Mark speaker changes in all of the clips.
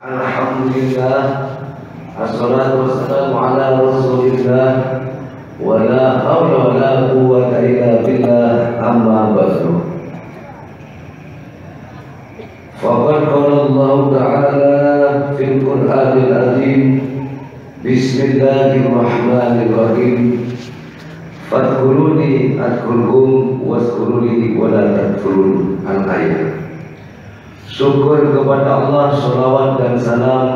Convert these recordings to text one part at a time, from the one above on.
Speaker 1: Alhamdulillah, assalatu wassalamu ala rasulillah, wa la hawla wa la quwwata illa billah, amma ba'du. Faqad qala Allah ta'ala fil Qur'anil azim, bismillahirrahmanirrahim, fadhkuruni adhkurkum wazkuruni wa la takfurun. Al-ayat. Syukur kepada Allah, salawat dan salam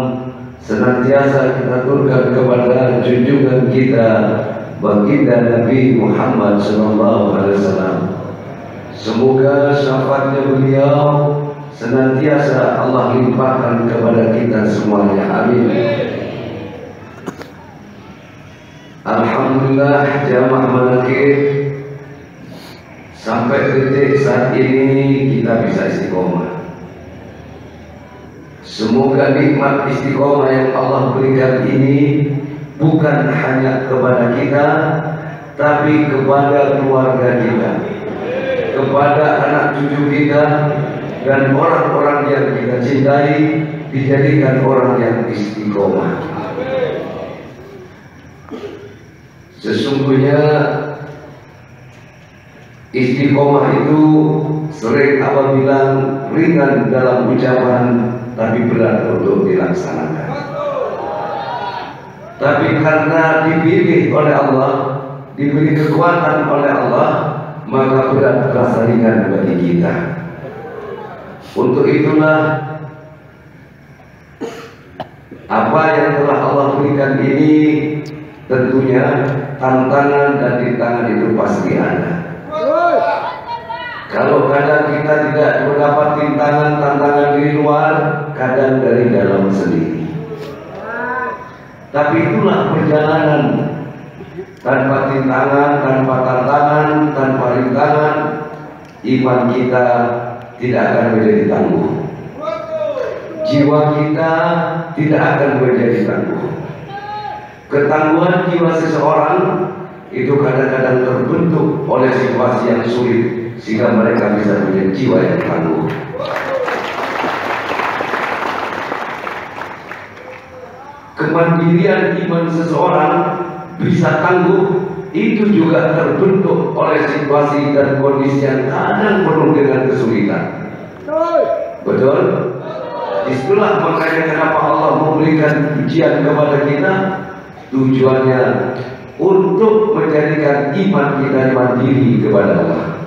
Speaker 1: senantiasa kita aturkan kepada junjungan kita baginda Nabi Muhammad SAW. Semoga syafaatnya beliau senantiasa Allah limpahkan kepada kita semuanya. Amin. Alhamdulillah, jamaah manakib, sampai detik saat ini kita bisa istiqomah. Semoga nikmat istiqomah yang Allah berikan ini bukan hanya kepada kita, tapi kepada keluarga kita, kepada anak cucu kita, dan orang-orang yang kita cintai dijadikan orang yang istiqomah. Sesungguhnya istiqomah itu sering Allah bilang ringan dalam ucapan, tapi berat untuk dilaksanakan. Tapi karena dipilih oleh Allah, diberi kekuatan oleh Allah, maka berat terasa ringan bagi kita. Untuk itulah apa yang telah Allah berikan ini tentunya tantangan dan rintangan itu pasti ada. Kalau kadang kita tidak mendapat tantangan dari luar, kadang dari dalam sendiri. Tapi itulah perjalanan. Tanpa tantangan, tanpa rintangan, iman kita tidak akan menjadi tangguh. Jiwa kita tidak akan menjadi tangguh. Ketangguhan jiwa seseorang itu kadang-kadang terbentuk oleh situasi yang sulit, sehingga mereka bisa menjadi jiwa yang tangguh. Kemandirian iman seseorang bisa tangguh itu juga terbentuk oleh situasi dan kondisi yang kadang penuh dengan kesulitan. Betul? Itulah makanya kenapa Allah memberikan ujian kepada kita, tujuannya untuk menjadikan iman kita mandiri kepada Allah,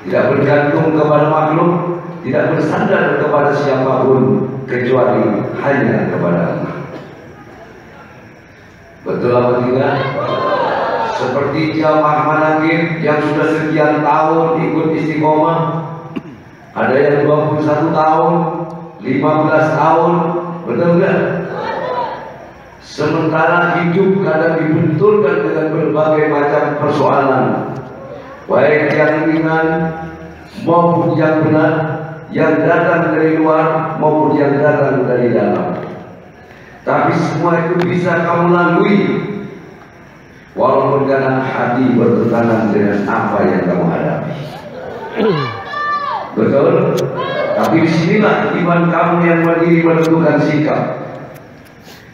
Speaker 1: tidak bergantung kepada makhluk, tidak bersandar kepada siapapun kecuali hanya kepada Allah. Betul apa tidak? Seperti jamaah manakib yang sudah sekian tahun ikut istiqomah, ada yang 21 tahun, 15 tahun, betul enggak? Sementara hidup kadang dibenturkan dengan berbagai macam persoalan, baik yang ringan maupun yang berat, yang datang dari luar maupun yang datang dari dalam. Tapi semua itu bisa kamu lalui, walaupun kadang hati bertentangan dengan apa yang kamu hadapi. Betul? Tapi disinilah iman kamu yang mandiri menentukan sikap.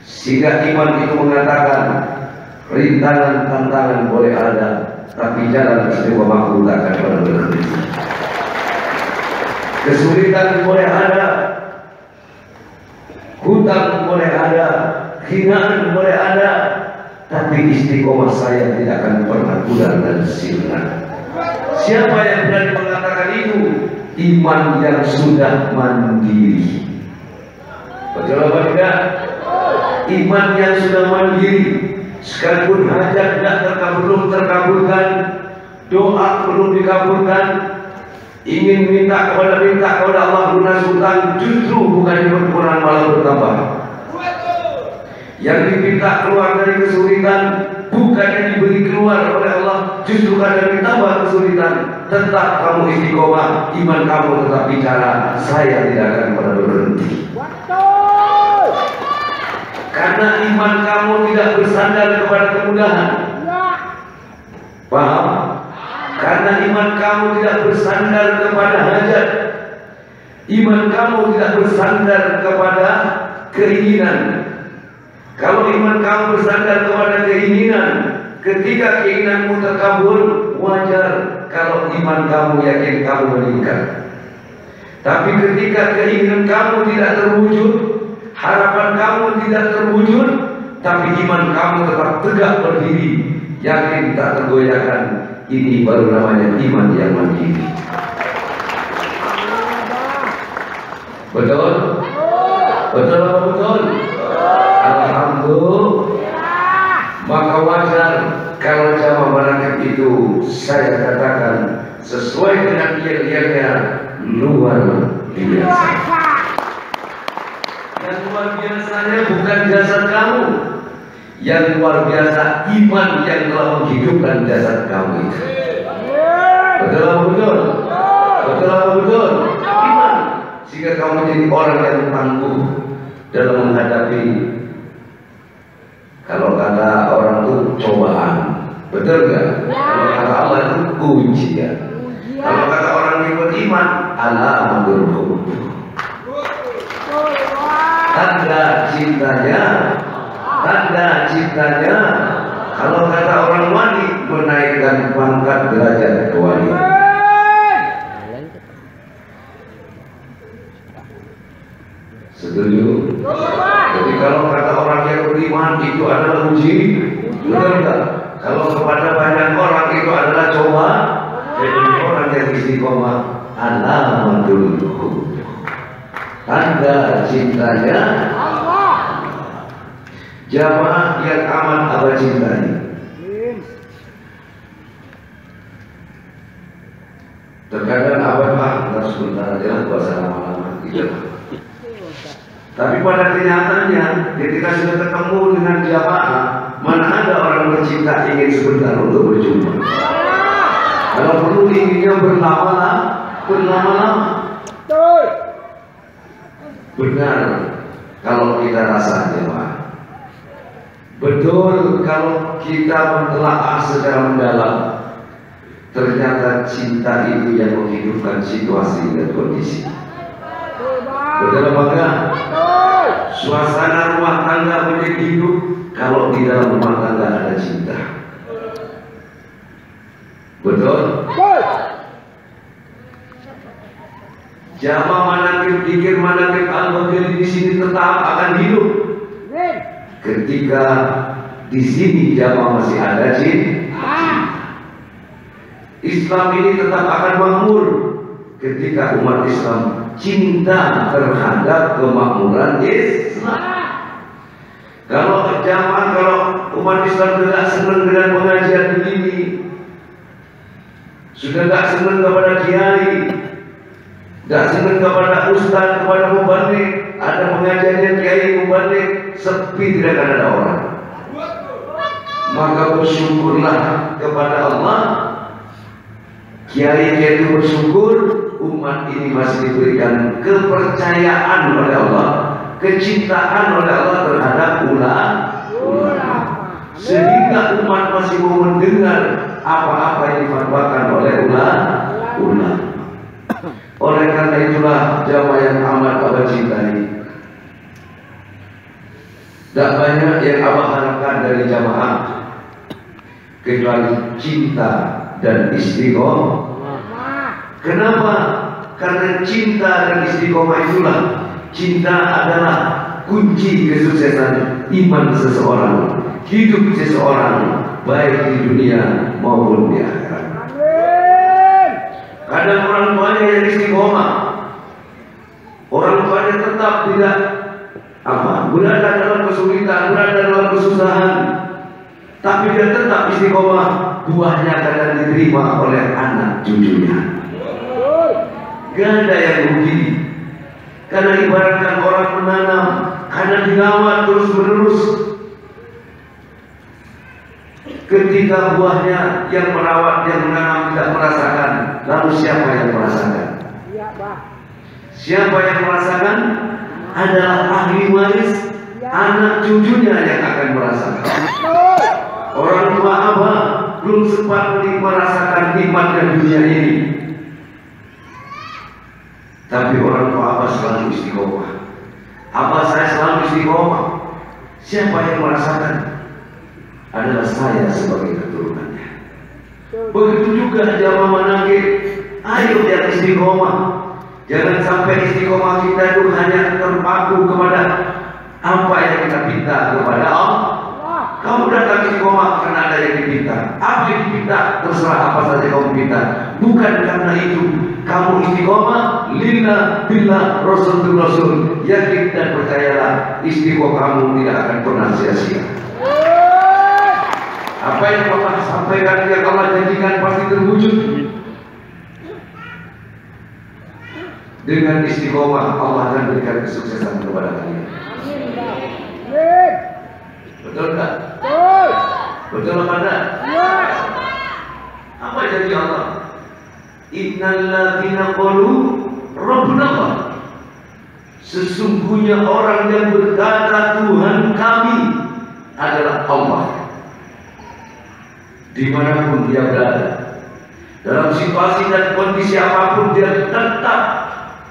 Speaker 1: Sehingga iman itu mengatakan rintangan tantangan boleh ada, tapi jalan istiqomah takkan pernah berhenti. Kesulitan boleh ada, hutang boleh ada, hinaan boleh ada, tapi istiqomah saya tidak akan pernah pudar dan sirna. Siapa yang berani mengatakan itu? Iman yang sudah mandiri. Betul apa tidak? Iman yang sudah mandiri, sekalipun hajat belum terkabulkan, doa belum dikabulkan, ingin minta kepada Allah lunas hutang, justru bukan berkurang malah bertambah. Yang diminta keluar dari kesulitan, bukan yang diberi keluar oleh Allah, justru kadang ditambah kesulitan. Tetap kamu istiqomah, iman kamu tetap bicara, saya tidak akan pernah berhenti. Karena iman kamu tidak bersandar kepada kemudahan. Paham? Karena iman kamu tidak bersandar kepada hajat, iman kamu tidak bersandar kepada keinginan. Kalau iman kamu bersandar kepada keinginan, ketika keinginanmu terkabul, wajar kalau iman kamu yakin kamu meningkat. Tapi ketika keinginan kamu tidak terwujud, harapan kamu tidak terwujud, tapi iman kamu tetap tegak berdiri, yakin tak tergoyahkan, ini baru namanya iman yang mandiri. Betul? Betul apa betul? Alhamdulillah. Maka wajar kalau jamaah manakib itu saya katakan sesuai dengan yel-yelnya luar biasa. Yang luar biasanya bukan jasad kamu, yang luar biasa iman yang telah menghidupkan jasad kamu itu. Betul apa betul? Betul apa betul? Iman. Sehingga kamu menjadi orang yang tangguh dalam menghadapi, kalau kata orang itu cobaan, betul nggak? Kalau kata Allah itu ujian. Kalau kata orang yang beriman, alamatul hub. Tanda cintanya, tanda cintanya. Kalau kata orang wali, menaikkan pangkat derajat kewalian. Setuju? Jadi kalau kata orang yang beriman itu adalah uji, benar enggak? Kalau kepada banyak orang itu adalah coba, jadi orang yang istiqomah alamatul hub. Tanda cintanya Allah. Jamaah yang amat abah cintai. Terkadang abah ntar sebentar aja puasa lama-lama gitu. Tapi pada kenyataannya ketika sudah ketemu dengan jamaah, mana ada orang bercinta ingin sebentar untuk berjumpa. Kalau perlu inginnya berlama-lama. Benar kalau kita rasa jemaah. Betul kalau kita mentelaah secara mendalam, ternyata cinta itu yang menghidupkan situasi dan kondisi. Betul apa enggak? Suasana rumah tangga menjadi hidup kalau di dalam rumah tangga ada cinta. Betul? Jamaah manakib dikir manakib al-Baghdadi di sini tetap akan hidup. Ketika di sini jamaah masih ada cinta. Islam ini tetap akan makmur ketika umat Islam cinta terhadap kemakmuran Islam. Kalau jamaah, kalau umat Islam tidak senang dengan pengajian begini, sudah tidak senang kepada kiai, tidak senang kepada ustaz, kepada mubalik, ada pengajiannya kiai mubalik, sepi tidak akan ada orang. Maka bersyukurlah kepada Allah. Kiai itu bersyukur umat ini masih diberikan kepercayaan oleh Allah, kecintaan oleh Allah terhadap ulama, sehingga umat masih mau mendengar apa-apa yang difatwakan oleh ulama. Oleh karena itulah jamaah yang amat abah cintai. Tak banyak yang abah harapkan dari jamaah kecuali cinta dan istiqomah. Kenapa? Karena cinta dan istiqomah itulah, cinta adalah kunci kesuksesan iman seseorang, hidup seseorang, baik di dunia maupun di akhirat. Kadang orang tuanya yang istiqomah, orang tuanya tetap tidak berada dalam kesulitan, berada dalam kesusahan, tapi dia tetap istiqomah, buahnya akan diterima oleh anak cucunya. Gak ada yang rugi. Karena ibaratkan orang menanam, karena dirawat terus menerus. Ketika buahnya yang merawat, yang menanam tidak merasakan, lalu siapa yang merasakan? Siapa yang merasakan? Adalah ahli waris, anak cucunya yang akan merasakan. Orang tua abah belum sempat merasakan nikmatnya dunia ini, tapi orang tua abah selalu istiqomah. Abah saya selalu istiqomah. Siapa yang merasakan? Adalah saya sebagai keturunannya. Begitu juga jamaah Manaqib. Ayo yang istiqomah. Jangan sampai istiqomah kita itu hanya terpaku kepada apa yang kita minta kepada Allah. Kamu datang istiqomah karena ada yang diminta. Apa yang diminta, terserah apa saja kamu minta. Bukan karena itu kamu istiqomah lillah billah rasul rasul. Yakin dan percayalah istiqomah kamu tidak akan pernah sia-sia. Apa yang Allah sampaikan, yang Allah janjikan pasti terwujud. Dengan istiqomah Allah akan berikan kesuksesan kepada kalian. Betul tak? Betul apa tidak? Apa janji Allah? Innal ladzina qalu rabbuna Allah. Sesungguhnya orang yang berkata Tuhan kami adalah Allah. Dimanapun dia berada, dalam situasi dan kondisi apapun, dia tetap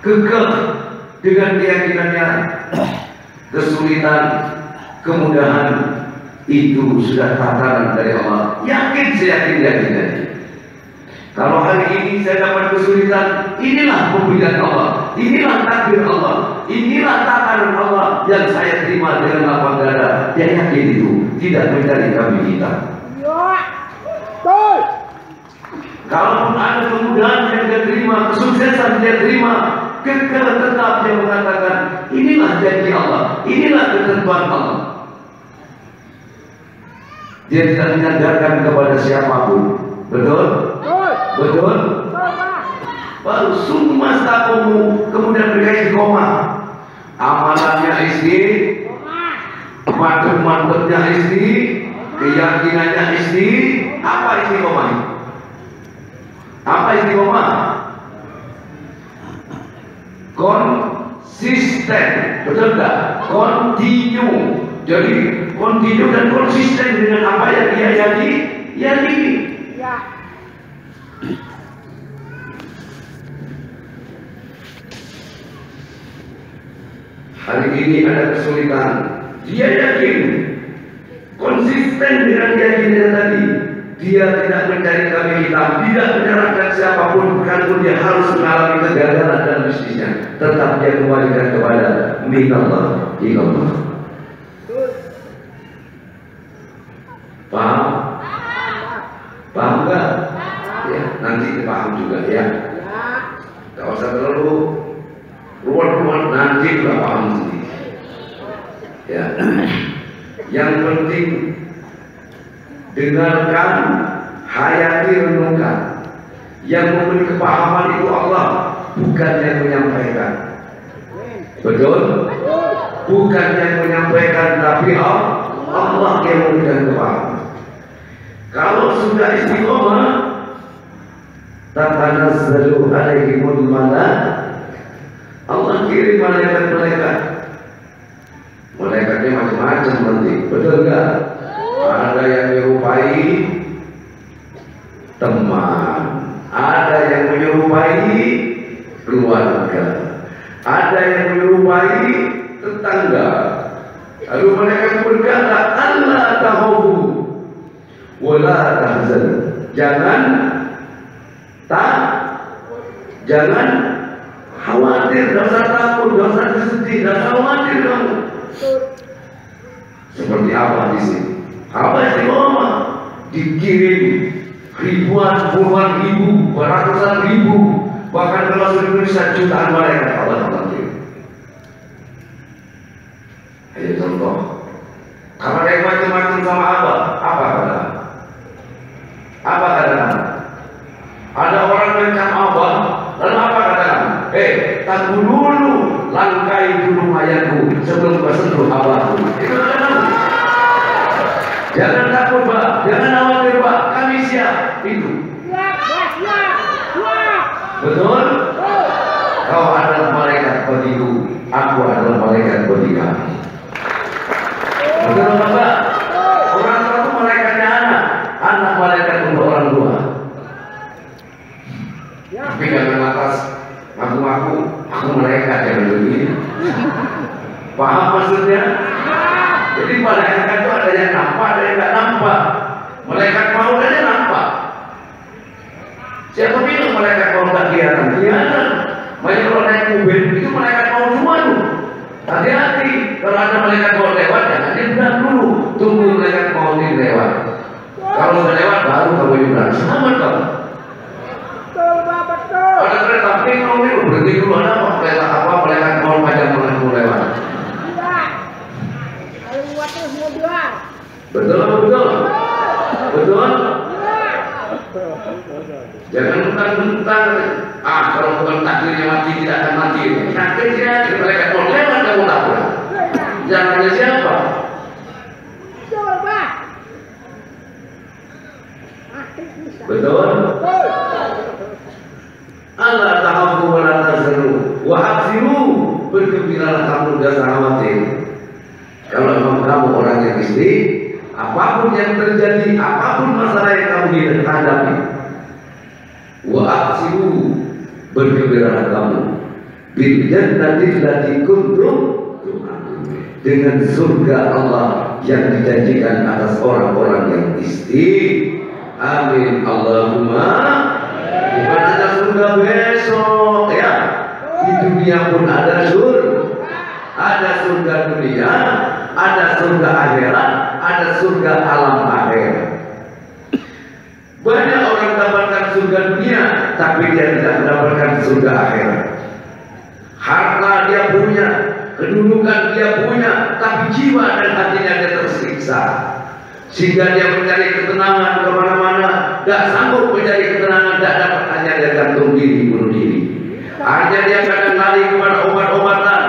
Speaker 1: kekeh dengan keyakinannya. Kesulitan, kemudahan itu sudah tataran dari Allah. Yakin, seyakin-yakinnya. Kalau hari ini saya dapat kesulitan, inilah pemberian Allah, inilah takdir Allah, inilah tataran Allah yang saya terima dengan lapang dada. Dia yakin itu, tidak mencari kambing hitam. Kalaupun ada kemudahan yang dia terima, kesuksesan dia terima, kekeh tetap dia mengatakan inilah janji Allah, inilah ketentuan Allah. Dia tidak menyandarkan kepada siapapun. Betul? Betul? Baru summa staqumu, kemudian mereka istiqomah. Amalannya istri, mantep-mantepnya istri, keyakinannya istri. Apa istiqomah? Apa istiqomah? Konsisten, betul tak? Continue. Jadi continue dan konsisten dengan apa yang dia yakini. Ya. Hari ini ada kesulitan, dia yakin, konsisten dengan keyakinan tadi. Dia tidak mencari kambing hitam, tidak menyerahkan siapapun, bukanpun dia harus mengalami kegagalan dalam bisnisnya, tetap dia kembalikan kepada minallah ilallah. Paham? Paham enggak? Ya, nanti paham juga ya. Tidak usah terlalu ruwet-ruwet, nanti juga paham sendiri. Ya. Yang penting dengarkan, hayati, renungkan. Yang memberi kepahaman itu Allah, bukan yang menyampaikan. Betul? Bukan yang menyampaikan, tapi Allah yang memberikan kepahaman. Kalau sudah istiqomah, tatanazzalu alaihimul malaikah. Allah kirim malaikat-malaikat. Malaikatnya macam-macam nanti, betul enggak? Ada yang menyerupai teman, ada yang menyerupai keluarga, ada yang menyerupai tetangga. Lalu mereka berkata, Allah tahu, wala tahzan. Jangan khawatir, tidak usah takut, tidak usah sedih, tidak usah khawatir kamu. Seperti apa di sini? Apa istiqomah? Dikirim ribuan, puluhan ribu, ratusan ribu, bahkan kalau sudah Indonesia jutaan malaikat Allah kirim. Ayo contoh. Kalau ada yang macam-macam sama apa kata? Apa kata? Ada orang mencam Allah, lalu apa kata? Tunggu dulu, langkai dulu mayatku sebelum bersentuh Allahku. Itu kata. Jangan takut Pak, jangan khawatir Pak, kami siap. Itu. Betul? Kau adalah malaikat bagiku, aku adalah malaikat bagi kamu. Betul Pak? Orang tua itu malaikatnya anak malaikat untuk orang tua. Tapi jangan atas aku malaikat yang begini. Paham maksudnya? Jadi malaikat itu ada yang nampak, ada yang nggak nampak. Malaikat maut aja nampak. Siapa bilang malaikat maut nggak kelihatan? Kelihatan. Makanya kalau naik mobil itu malaikat maut semua tuh. Hati-hati kalau ada malaikat maut lewat, jangan nyebrang dulu. Tunggu malaikat maut ini lewat. Kalau sudah lewat baru kamu nyebrang. Selamat kamu. Ada kereta api mau nih berhenti dulu, ada apa? Kereta apa? Malaikat maut panjang banget mau lewat. Betul apa betul? Betul? Jangan mentang-mentang kalau bukan takdirnya mati tidak akan mati. Takdirnya malaikat maut lewat kamu tabrak. Jangannya siapa? Betul? Allah ta'afu wa la tahzanu wa abshiru, bergembiralah kamu dan khawatir. Kalau memang kamu orang yang istri, apapun yang terjadi, apapun masalah yang kamu hadapi, wa abshiru, bergembiralah kamu bil jannati allati kuntum tu'adun, dengan surga Allah yang dijanjikan atas orang-orang yang istri. Amin Allahumma. Bukan ada surga besok ya, di dunia pun ada surga dunia, ada surga akhirat, ada surga alam akhirat. Banyak orang mendapatkan surga dunia, tapi dia tidak mendapatkan surga akhirat. Harta dia punya, kedudukan dia punya, tapi jiwa dan hatinya dia tersiksa. Sehingga dia mencari ketenangan kemana-mana, gak sanggup mencari ketenangan, gak dapat, hanya dia gantung diri, bunuh diri. Akhirnya dia kadang lari kepada obat-obatan,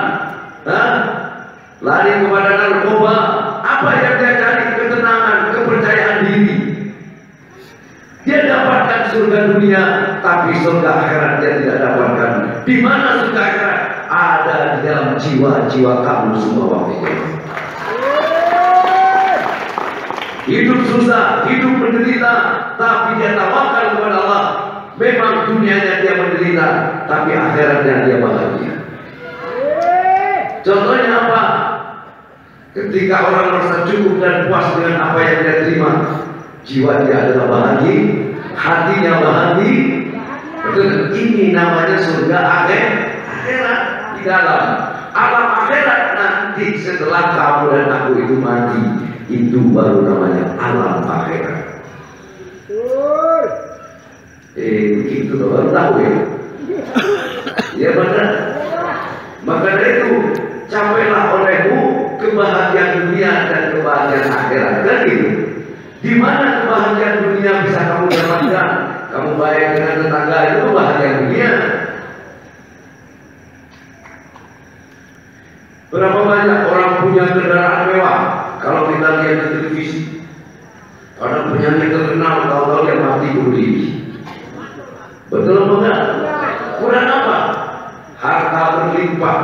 Speaker 1: lari kepada narkoba. Apa yang dia cari? Ketenangan, kepercayaan diri. Dia dapatkan surga dunia, tapi surga akhirat dia tidak dapatkan. Di mana surga akhirat? Ada di dalam jiwa-jiwa kamu semua waktu itu. Hidup susah, hidup menderita, tapi dia tawakal kepada Allah. Memang dunianya dia menderita, tapi akhiratnya dia bahagia. Contohnya apa? Ketika orang merasa cukup dan puas dengan apa yang dia terima, jiwa dia adalah bahagia, hatinya bahagia. Betul? Ini namanya surga akhirat di dalam alam akhirat. Nanti setelah kamu dan aku itu mati, itu baru namanya alam akhirat. Begitu loh, baru tahu ya. Ya benar. Maka dari itu capailah olehmu kebahagiaan dunia dan kebahagiaan akhirat. Dan itu di mana kebahagiaan dunia bisa kamu dapatkan? Kamu baik dengan tetangga, itu kebahagiaan dunia. Berapa banyak orang punya kendaraan mewah? Kalau kita lihat di televisi, ada penyanyi terkenal, tahu-tahu dia mati bunuh diri. Betul apa enggak? Kurang apa? Harta berlimpah.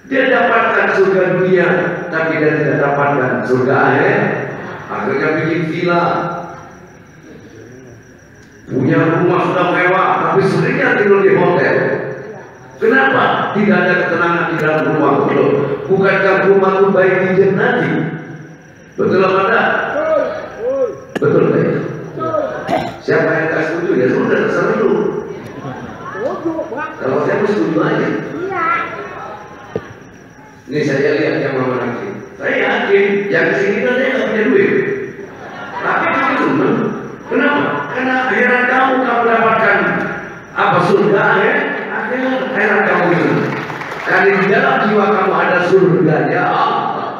Speaker 1: Dia dapatkan surga dunia, tapi dia tidak dapatkan surga akhirat. Akhirnya bikin villa, punya rumah sudah mewah, tapi seringnya tidur di hotel. Kenapa? Tidak ada ketenangan di dalam rumah itu. Bukankah rumah itu baik di jannati? Betul apa enggak? Betul baik. Siapa yang tak setuju ya sudah terserah dulu. Kalau saya mau setuju aja. Ini saya lihat yang mana lagi. Saya yakin yang kesini kan saya nggak punya duit. Tapi kamu senang. Kenapa? Karena akhirat kamu dapatkan apa surga akhirat kamu itu. Karena di dalam jiwa kamu ada surganya Allah.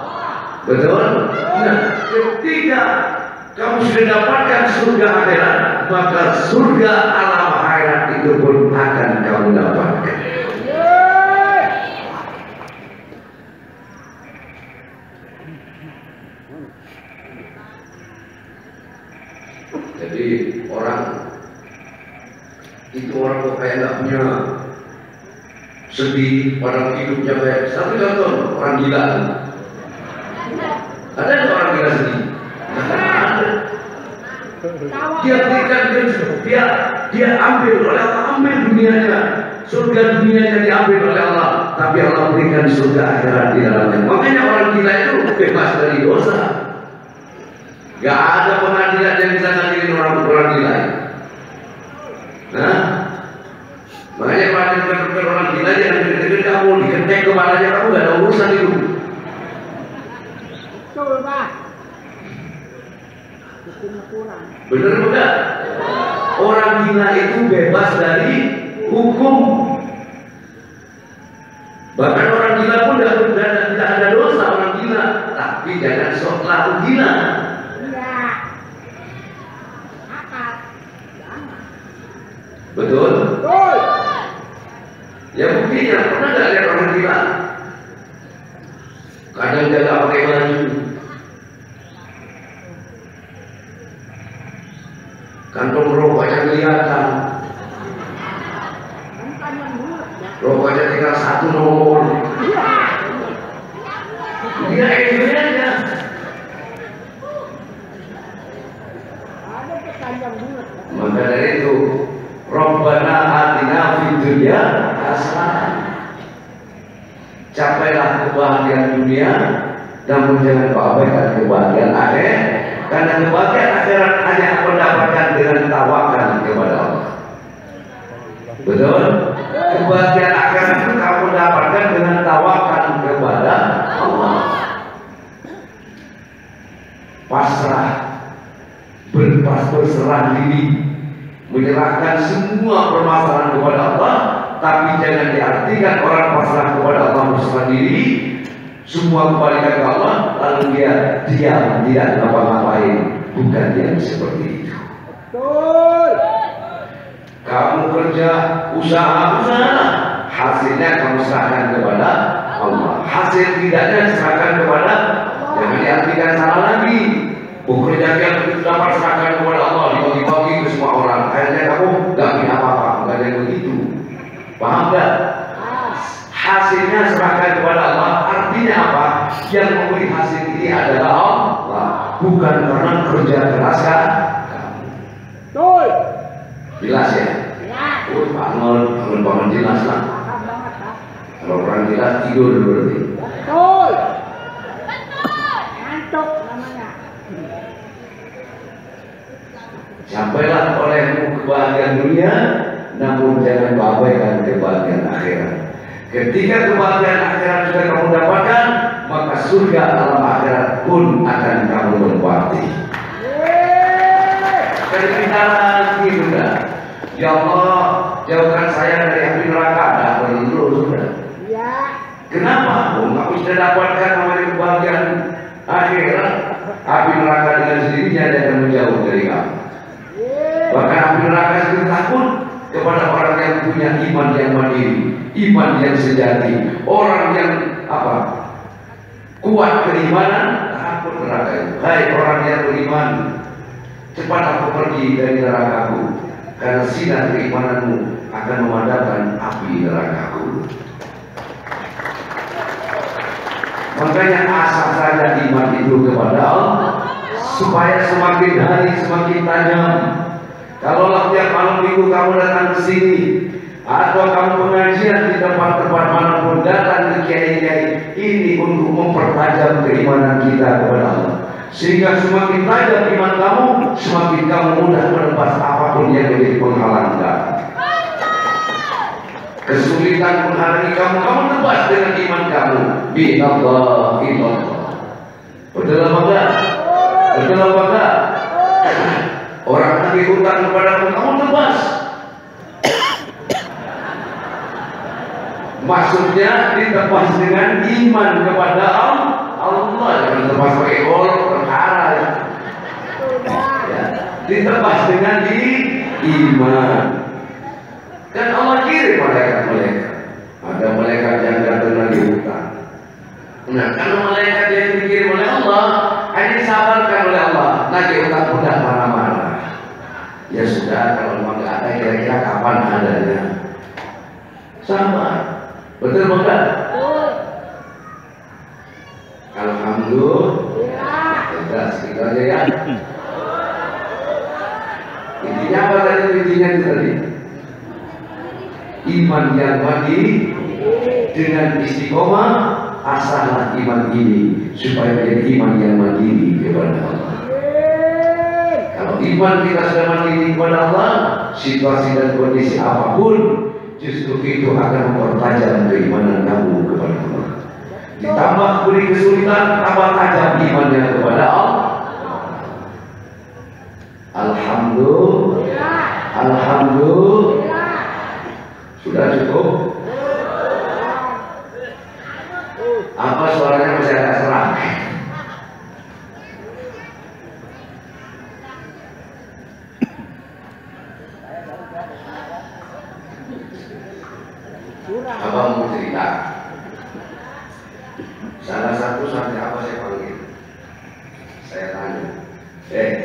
Speaker 1: Betul? Nah, ketika kamu sudah dapatkan surga akhirat, maka surga alam akhirat itu pun akan kamu dapatkan. Jadi orang itu orang kok kayak nggak punya sedih, orang hidupnya kayak satu contoh orang gila. Ada nggak orang gila sedih? Ada. Dia berikan dia ambil oleh Allah, ambil dunianya, surga dunianya diambil oleh Allah. tapi Allah berikan surga akhirat di dalamnya. Makanya orang gila itu bebas dari dosa. Gak ada pengadilan yang bisa ngadilin orang gila. Nah, makanya kalau orang gila jangan deket-deket kamu, diketek kepalanya kamu, gak ada urusan itu.
Speaker 2: Betul, Pak.
Speaker 1: Bener enggak? Orang gila itu bebas dari hukum. Bahkan orang gila pun tidak ada dosa orang gila, tapi jangan sok laku gila.
Speaker 2: Iya. Akal.
Speaker 1: Betul?
Speaker 2: Betul.
Speaker 1: Ya buktinya, pernah nggak lihat orang gila? Kadang jaga pakai baju, kantong rokoknya kelihatan, rokoknya tinggal satu nomor. Dia enjoy aja. Maka dari itu, Rabbana atina fid dunya hasanah. Capailah kebahagiaan dunia, namun jangan kau abaikan kebahagiaan akhirat, karena kebahagiaan akhirat hanya kau dapatkan dengan tawakal kepada Allah. Betul? Kebahagiaan akhirat itu kamu dapatkan dengan tawakal kepada Allah. Pasrah, berserah diri, menyerahkan semua permasalahan kepada Allah. Tapi jangan diartikan orang pasrah kepada Allah berserah diri, semua kembalikan ke Allah, lalu dia diam, tidak ngapa-ngapain. Bukan yang seperti itu.
Speaker 2: Betul.
Speaker 1: Kamu kerja, usaha, hasilnya kamu serahkan kepada Allah. Hasil tidaknya serahkan kepada Allah. Jangan diartikan salah lagi. Bekerja yang dapat serahkan kepada Allah, dibagi-bagi ke semua orang. Akhirnya kamu gak punya apa-apa, gak ada yang begitu. Paham gak? Hasilnya serahkan kepada Allah. Artinya apa? Yang memberi hasil ini adalah Allah, bukan karena kerja keras kan?
Speaker 2: Betul.
Speaker 1: Jelas ya?
Speaker 2: Ya.
Speaker 1: Bangun jelas lah.
Speaker 2: Paham banget, Pak.
Speaker 1: Kalau orang jelas tidur berarti.
Speaker 2: Betul. Ngantuk namanya.
Speaker 1: Sampailah olehmu kebahagiaan dunia, namun jangan abaikan kebahagiaan akhirat. Ketika kebahagiaan akhirat sudah kamu dapatkan, maka surga alam akhirat pun akan kamu lewati. Jadi kita lagi sudah, ya Allah jauhkan saya dari api neraka. Tidak perlu sudah.
Speaker 2: Iya.
Speaker 1: Kenapa? Kamu sudah dapatkan namanya kebahagiaan akhirat. Api neraka dengan sendirinya dia akan menjauh dari kamu. Bahkan api neraka itu takut kepada orang yang punya iman yang mandiri, iman yang sejati, orang yang apa? Kuat keimanan, takut neraka itu. Hai orang yang beriman, cepat aku pergi dari nerakaku, karena sinar keimananmu akan memadamkan api nerakaku. Makanya asah saja iman itu kepada Allah, supaya semakin hari semakin tajam. Kalau tiap malam minggu kamu datang ke sini, atau kamu pengajian di tempat-tempat manapun, datang ke kiai-kiai ini untuk mempertajam keimanan kita kepada Allah, sehingga semakin tajam iman kamu, semakin kamu mudah menebas apapun yang menjadi penghalang kamu. Kesulitan menghalangi kamu, kamu tebas dengan iman kamu. Binallah ilallah. Betul apa enggak? Betul apa enggak? Orang nagih hutang kepadamu, kamu tebas. Maksudnya ditebas dengan iman kepada Allah. Jangan tebas pakai golok, perkara ya. Ditebas dengan iman. Dan Allah kirim malaikat-malaikat. Ada malaikat yang datang nagih hutang. Nah, kalau malaikat yang dikirim oleh Allah, hanya disabarkan oleh Allah, nagih hutang pun tidak marah-marah. Ya sudah, kalau memang nggak ada, kira-kira kapan adanya? Sama, betul bukan? Alhamdulillah. Ya, segitu aja ya. Intinya apa tadi? Intinya itu tadi. Iman yang mandiri, dengan istiqomah, asahlah iman ini supaya menjadi iman yang mandiri kepada Allah. Kalau iman kita sudah mandiri kepada Allah, situasi dan kondisi apapun, justru itu akan mempertajam keimanan kamu kepada Allah. Ditambah beri kesulitan, tambah tajam imannya kepada Allah. Alhamdulillah. Alhamdulillah. Sudah cukup? Apa suaranya masih agak serak? Abang mau cerita. Salah satu sampai apa saya panggil? Saya tanya.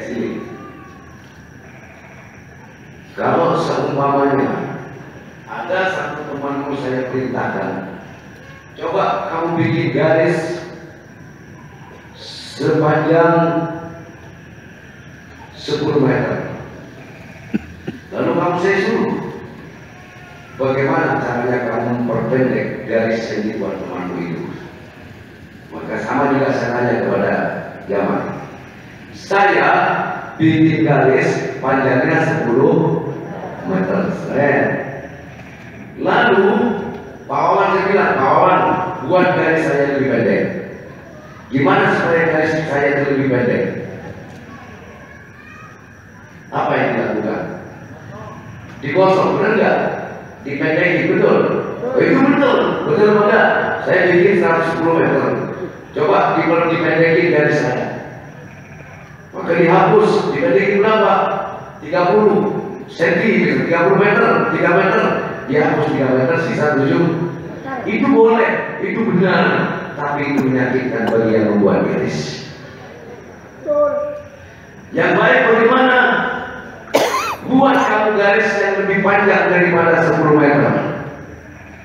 Speaker 1: Sini. Kalau seumpamanya ada satu temanmu saya perintahkan, coba kamu bikin garis sepanjang 10 meter. Lalu kamu saya suruh, bagaimana caranya kamu memperpendek garis yang dibuat temanmu itu? Maka sama juga saya tanya kepada Jamal. Saya bikin garis panjangnya 10 meter. Lalu Pak Wawan saya bilang, Pak Wawan, buat garis saya lebih pendek. Gimana supaya garis saya itu lebih pendek? Apa yang dilakukan? Digosok, benar nggak? Dipendeki, betul? Oh, itu betul, betul apa enggak? Saya bikin 110 meter. Coba dipendeki garis saya. Maka dihapus, dipendeki berapa? 30 cm, 30 meter, 3 meter. Dihapus 3 meter, sisa 7. Itu boleh, itu benar. Tapi itu menyakitkan bagi yang membuat garis. Yang baik bagaimana? Buat kamu garis yang lebih panjang daripada 10 meter.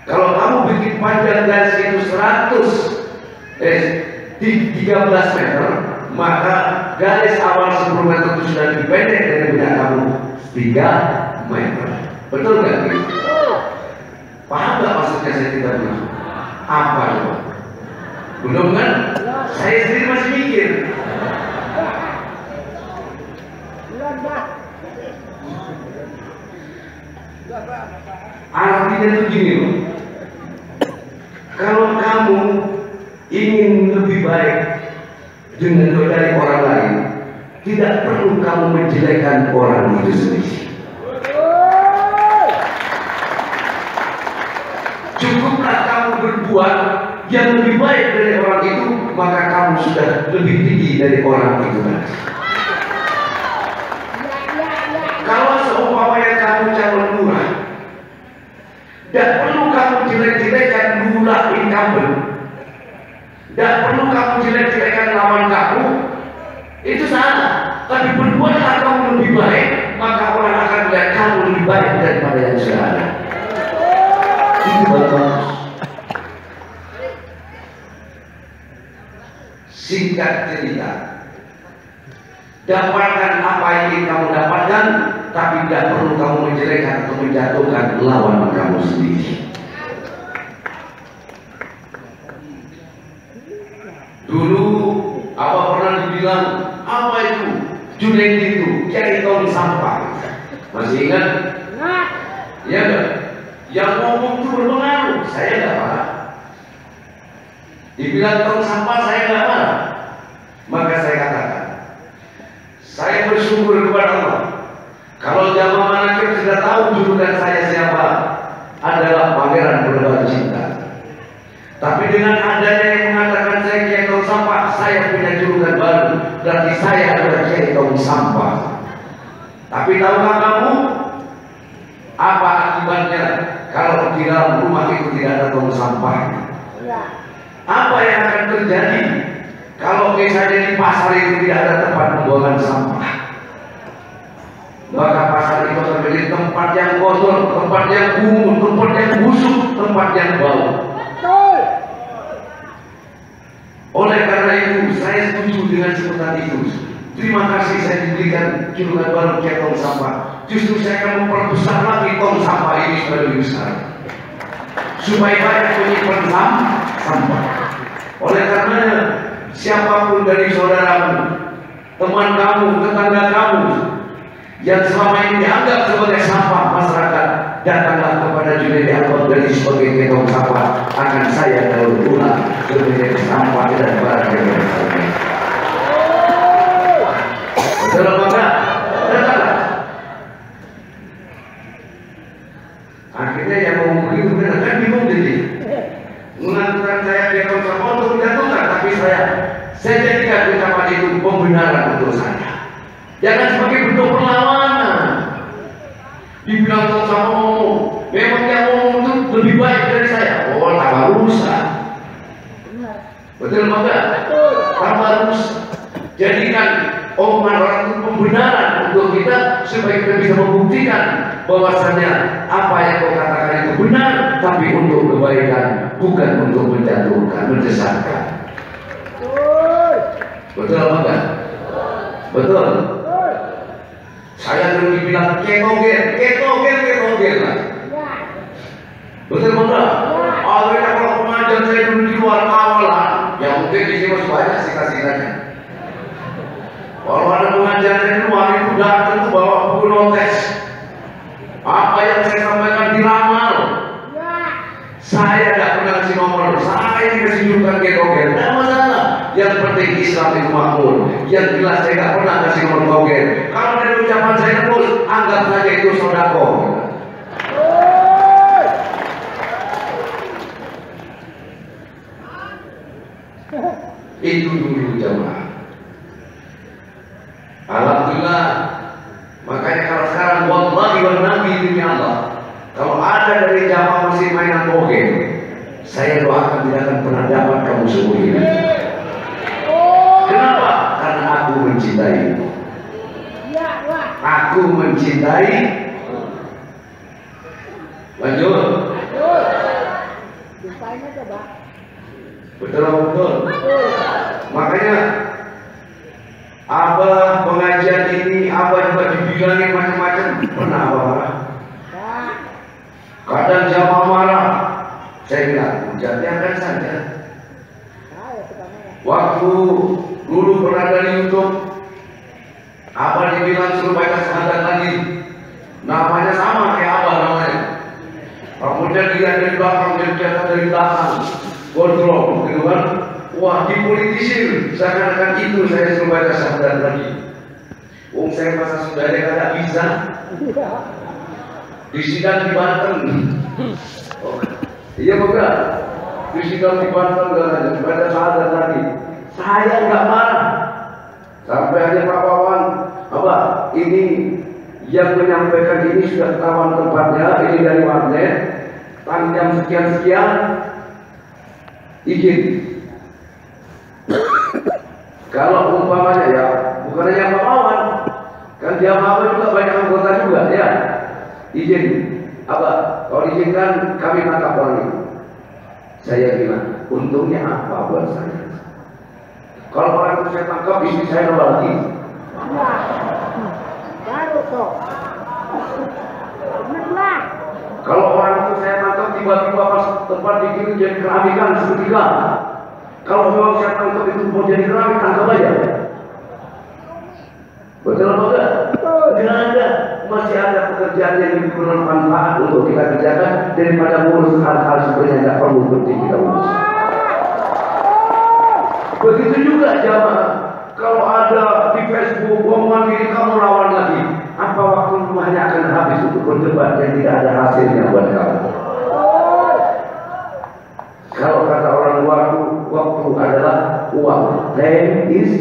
Speaker 1: Kalau kamu bikin panjang garis itu 13 meter, maka garis awal 10 meter itu sudah lebih pendek daripada kamu 3 meter. Betul nggak? Paham nggak maksudnya saya tidak bilang? Apa coba? Belum kan? Saya sendiri masih mikir. Artinya itu gini loh. Kalau kamu ingin lebih baik dari orang lain, tidak perlu kamu menjelekkan orang itu sendiri. Cukuplah kamu berbuat yang lebih baik dari orang itu, maka kamu sudah lebih tinggi dari orang itu tadi. Kalau seumpamanya kamu calon lurah, tidak perlu kamu jelek-jelekan lurah incumbent, tidak perlu kamu jelek-jelekan lawan kamu, itu salah. Tapi berbuatlah kamu lebih baik, maka orang akan melihat kamu lebih baik daripada yang sudah ada. Itu bagus. Singkat cerita, dapatkan apa yang ingin kamu dapatkan, tapi tidak perlu kamu menjelekkan atau menjatuhkan lawan kamu sendiri. Dulu apa pernah dibilang, apa itu? Junaidi itu kiai tong sampah. Masih ingat? Iya enggak? Yang ngomong itu berpengaruh. Saya enggak marah. Dibilang tong sampah, saya enggak marah. Maka saya katakan, saya bersyukur kepada Allah. Kalau zaman manakib sudah tahu julukan saya siapa, adalah Pangeran Berdebat Cinta. Tapi dengan adanya yang mengatakan saya kiai tong sampah, saya punya julukan baru. Berarti saya adalah kiai tong sampah. Tapi tahukah kamu apa akibatnya kalau di dalam rumah itu tidak ada tong sampah? Apa yang akan terjadi kalau misalnya di pasar itu tidak ada tempat pembuangan sampah? Maka pasar itu akan menjadi tempat yang kotor, tempat yang kumuh, tempat yang busuk, tempat yang bau. Oleh karena itu saya setuju dengan sebutan itu. Terima kasih saya diberikan julukan baru kiai tong sampah. Justru saya akan memperbesar lagi tong sampah ini supaya lebih besar. supaya banyak menyimpan sampah. Oleh karena siapapun dari saudaramu, teman kamu, tetangga kamu yang selama ini dianggap sebagai sampah masyarakat, datanglah kepada Junaidi Angkot dari sebagai ketong sampah, akan saya daur ulang sebagai sampah dan barang yang bersama. Betul apa enggak? Datanglah. Akhirnya yang mau begitu benar kan bingung jadi. Mengaturkan saya ketong sampah untuk menjatuhkan, tapi saya jadikan ucapan itu pembenaran untuk saya. Jangan sebagai bentuk perlawanan. Dibilang sama ngomong, memang yang ngomong itu lebih baik dari saya. Oh, tambah rusak. Betul enggak? Tambah rusak. Jadikan omongan orang itu pembenaran untuk kita supaya kita bisa membuktikan bahwasannya apa yang kau katakan itu benar, tapi untuk kebaikan, bukan untuk menjatuhkan, menyesatkan. Betul apa enggak? Betul. Saya dulu dibilang ketogen lah. Betul enggak? Akhirnya kalau pengajian saya dulu di luar kawalan, ya mungkin di sini masih banyak sih kasihannya. Kalau ada pengajian saya di luar itu datang tuh bawa buku notes. Apa yang saya sampaikan diramal. Saya tidak pernah kasih nomor, saya dikasih julukan ketogen. Tidak masalah. Yang penting Islam itu makmur. Yang jelas saya tidak pernah kasih nomor togen. Kalau dari ucapan saya terus, anggap saja itu sodako. Itu dulu jamaah. Alhamdulillah. Makanya kalau sekarang wallahi wa nabi demi Allah, kalau ada dari jamaah masih mainan togen, saya doakan tidak akan pernah dapat kamu seumur hidup. Kenapa? Karena aku mencintai. Aku mencintai. Lanjut. Betul. Makanya Abah pengajian ini, Abah juga dibilangin macam-macam. Pernah Abah marah? Kadang jamaah marah. Saya bilang, biarkan saja. Waktu dulu pernah dari YouTube, Abah dibilang suruh baca syahadat lagi. Namanya sama kayak Abah namanya. Kemudian dia dari belakang, dia dari belakang. Kontrol, gitu kan? Wah, dipolitisir. Seakan-akan itu saya suruh baca syahadat lagi. Saya masa sudah ada kata bisa. Di sidang di Banten. Oh, iya bukan? Di sidang di Banten katanya baca syahadat lagi. Saya nggak marah. Sampai aja Pak Wawan, apa ini yang menyampaikan ini sudah ketahuan tempatnya, ini dari warnet, jam sekian-sekian, izin. Kalau umpamanya ya, bukan hanya Pak Wawan, kan dia Wawan juga banyak anggota juga ya, izin. Apa? Kalau izinkan kami tangkap orang itu. Saya bilang, untungnya apa buat saya? Kalau orang itu saya tangkap, istri saya nambah lagi.
Speaker 2: Baru toh. Benar.
Speaker 1: Kalau orang itu saya tangkap, tiba-tiba pas tempat dikirim jadi keramikan seketika. Kalau memang saya tangkap itu mau jadi keramik, tangkap aja. Betul apa enggak? Tidak ada. Masih ada pekerjaan yang lebih bermanfaat untuk kita kerjakan daripada ngurus hal-hal sebenarnya tidak perlu penting kita urus. Begitu juga jamaah. Kalau ada di Facebook omongan ini kamu lawan lagi, apa waktu rumahnya akan habis untuk berdebat yang tidak ada hasilnya buat kamu? Kalau kata orang waktu adalah uang. Time is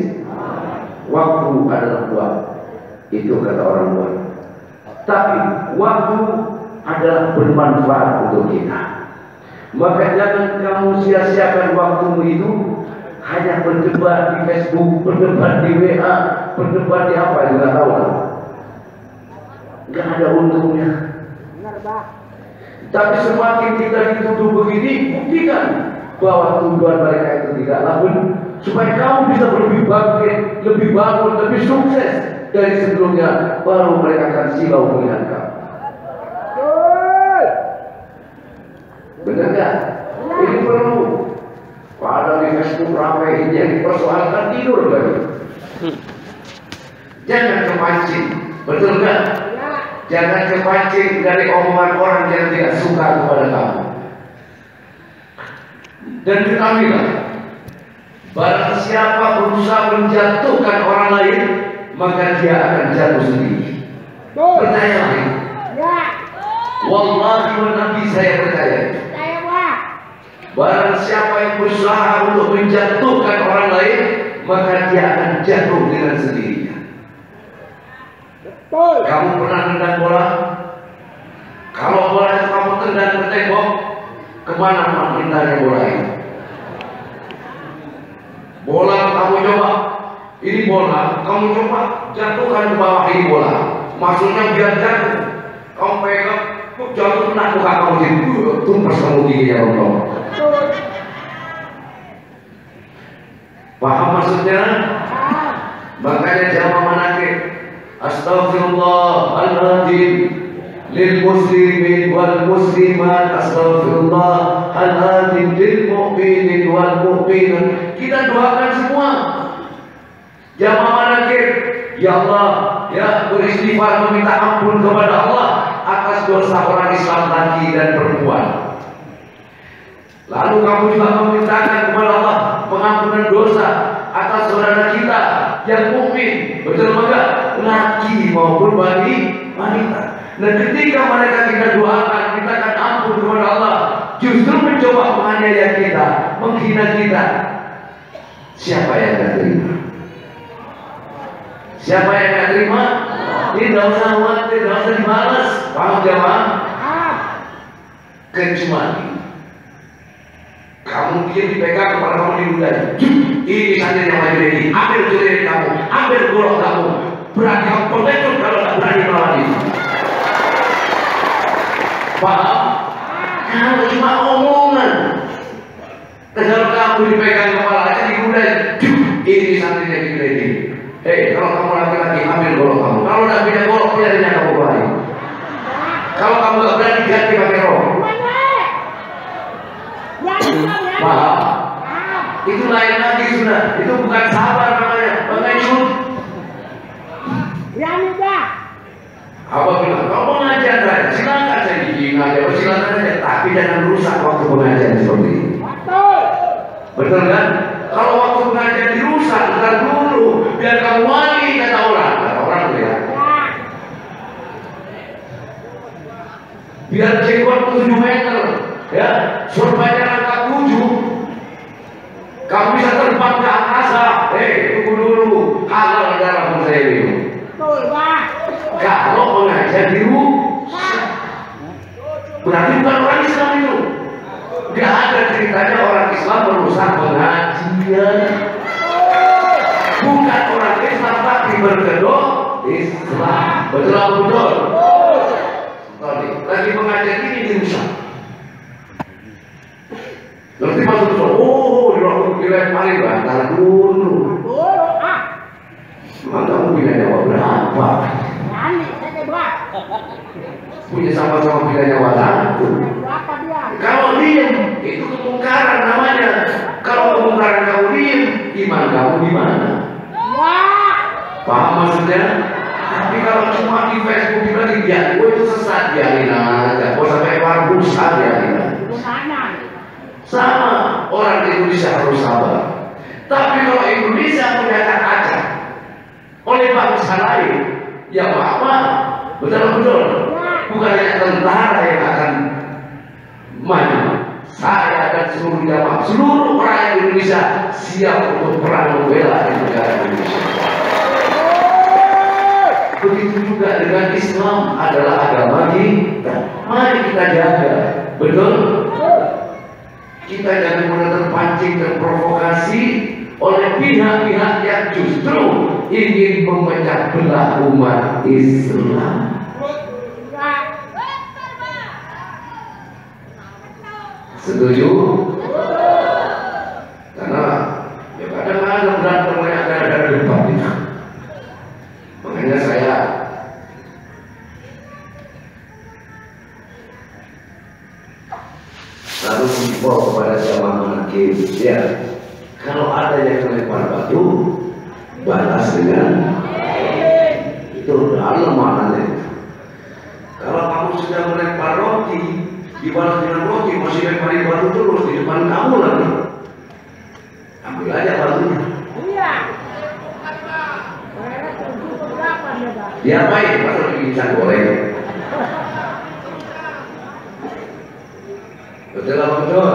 Speaker 1: waktu adalah uang. Itu kata orang tua. Tapi waktu adalah bermanfaat untuk kita. Maka jangan kamu sia-siakan waktumu itu hanya berdebat di Facebook, berdebat di WA, berdebat di apa juga tahu lah. Gak ada untungnya. Tapi semakin kita dituduh begini, buktikan bahwa tuduhan mereka itu tidaklah benar. Supaya kamu bisa lebih bangkit, lebih bangun, lebih sukses dari sebelumnya, baru mereka akan silau melihat kamu. Benar nggak? Ini perlu. Padahal di Facebook ramai yang dipersoalkan tidur lagi. Jangan kepancing, betul nggak? Jangan kepancing dari omongan orang yang tidak suka kepada kamu. Dan ketahuilah, barang siapa berusaha menjatuhkan orang lain, maka dia akan jatuh sendiri. Percayalah ini. Wallahi wa nabi, saya percaya. Barang siapa yang berusaha untuk menjatuhkan orang lain, maka dia akan jatuh dengan sendirinya. Kamu pernah tendang bola? Kalau bola itu kamu tendang ke tembok, kemana tendangnya bola itu? Bola kamu coba, ini bola, kamu coba jatuhkan ke bawah ini bola. Maksudnya biar jatuh, kamu pegang, jatuh kena muka kamu ini, tumpas kamu gigi ya Allah. Paham maksudnya? Makanya jamaah manakib, astaghfirullahaladzim lil muslimin wal muslimat, astaghfirullahaladzim lil mu'minin wal mu'minat. Kita doakan semua jamaah manakib, ya Allah, ya beristighfar meminta ampun kepada Allah atas dosa orang Islam laki dan perempuan. Lalu kamu juga memintakan kepada Allah pengampunan dosa atas saudara kita yang mukmin, betul enggak? Laki maupun wanita. Dan ketika mereka kita doakan, mintakan ampun kepada Allah, justru mencoba menganiaya kita, menghina kita, siapa yang tidak terima? Siapa yang tidak terima? Tidak usah khawatir, tidak usah dibalas. Paham jamaah? Kecuali kamu dia dipegang kepala kamu diludahi. Ini santri yang maju ini, ambil curi kamu, ambil golok kamu. Berani kamu pengecut kalau tak berani melawan ini. Paham? Kalau cuma omongan. Kalau kamu dipegang kepalanya diludahi, ini santri yang diludahi ini. Kalau kamu laki-laki ambil golok kamu. Kalau tidak punya golok, punyanya kamu balik. Kalau kamu tak berani ganti pakai rok. Paham? Itu lain lagi sudah. Itu bukan sabar namanya, pengecut. Apa bilang? Kamu mengajar saya, silakan saya bikin aja, silakan aja. Tapi jangan rusak waktu pengajian seperti ini. Betul kan? Kalau waktu pengajian dirusak, ntar dulu biar kamu wali kata orang tuh ya. Biar jenggot 7 meter, ya, survanya angka 7, kamu bisa terbang ke angkasa. Tunggu dulu, halal darah saya ini. Kalau mengajar dirusak, berarti bukan orang Islam itu. Gak ada ceritanya orang Islam merusak pengajian. Bukan orang Islam tapi berkedok Islam. Betul atau betul? Lagi pengajian ini dirusak. Nanti masuk ke dilemparin bantal dulu. Memang kamu punya nyawa berapa? Punya sama-sama punya nyawa 1. Kalau diem, itu kemungkaran namanya. Kalau kemungkaran kamu diem, iman kamu di mana? Paham maksudnya? Tapi kalau cuma di Facebook bilang dia, gue itu sesat, biarin aja. Kok sampai keluar busa, biarin aja. Sama, orang Indonesia harus sabar. Tapi kalau Indonesia punya kaca oleh bangsa lain, ya apa? Betul-betul. Bukan hanya tentara yang akan maju. Saya dan seluruh jamaah, seluruh rakyat Indonesia siap untuk perang membela negara Indonesia. Begitu juga dengan Islam adalah agama kita. Mari kita jaga, betul? Kita jangan mudah terpancing, terprovokasi oleh pihak-pihak yang justru ingin memecah belah umat Islam. Setuju? Karena ya kadang-kadang berantem ada debat itu. Makanya saya Kalau ada yang melempar batu, balas dengan itu dalam maknanya. Kalau kamu sudah melempar roti, dibalas dengan roti, masih lemparin batu terus di depan kamu lagi. Ambil aja batunya.
Speaker 2: Iya. Mereka tujuh ke berapa ya, Pak?
Speaker 1: Diapain? Pasal bikin pisang goreng. Betul apa betul?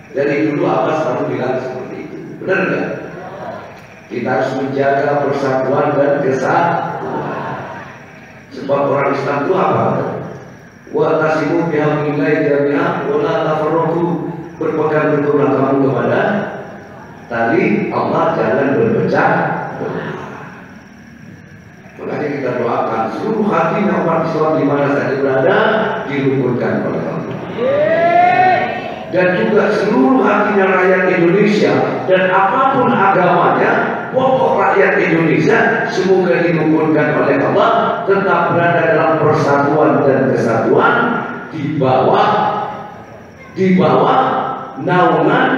Speaker 1: Jadi dulu Abbas selalu bilang seperti itu. Benar nggak? Kita harus menjaga persatuan dan kesatuan. Sebab orang Islam itu apa? Wa tasimu bihamdillahi jami'an wa la tafarraqu. Berpegang teguhlah kamu kepada tali Allah, jangan berpecah. Makanya kita doakan seluruh hati umat Islam di mana saja berada dirukunkan oleh Allah. Dan juga seluruh hatinya rakyat Indonesia dan apapun agamanya, pokok rakyat Indonesia semoga dirukunkan oleh Allah, tetap berada dalam persatuan dan kesatuan di bawah naungan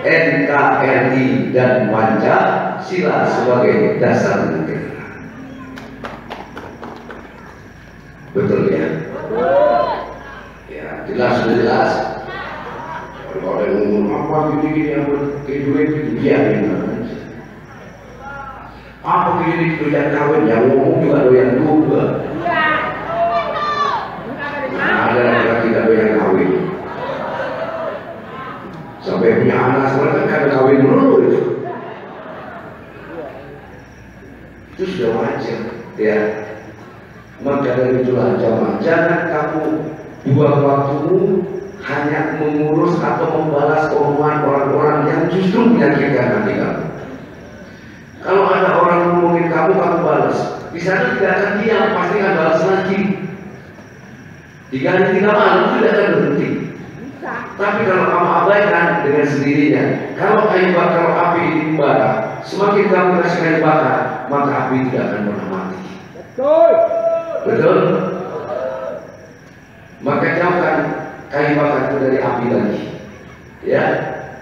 Speaker 1: NKRI dan Pancasila sebagai dasar negara. Betul ya? Ya, jelas. Kalau ada yang ngomong apa gini yang berkeduit itu biarin aja. Apa gini doyan kawin yang ngomong juga doyan juga. Ada laki-laki tidak doyan kawin. Sampai punya anak sebenarnya kan kawin dulu itu. Itu sudah wajar, ya. Maka dari itulah jamaah, jangan kamu buang waktumu hanya mengurus atau membalas omongan orang-orang yang justru menyakitkan hati kamu. Kalau ada orang ngomongin kamu balas. Di sana tidak akan diam, pasti akan balas lagi. 3 hari 3 malam tidak akan berhenti. Tapi kalau kamu abaikan dengan sendirinya, kalau api ini membara, semakin kamu kasih kayu bakar, maka api tidak akan pernah mati. Betul? Maka jauhkan kayu bakar itu dari api lagi, ya.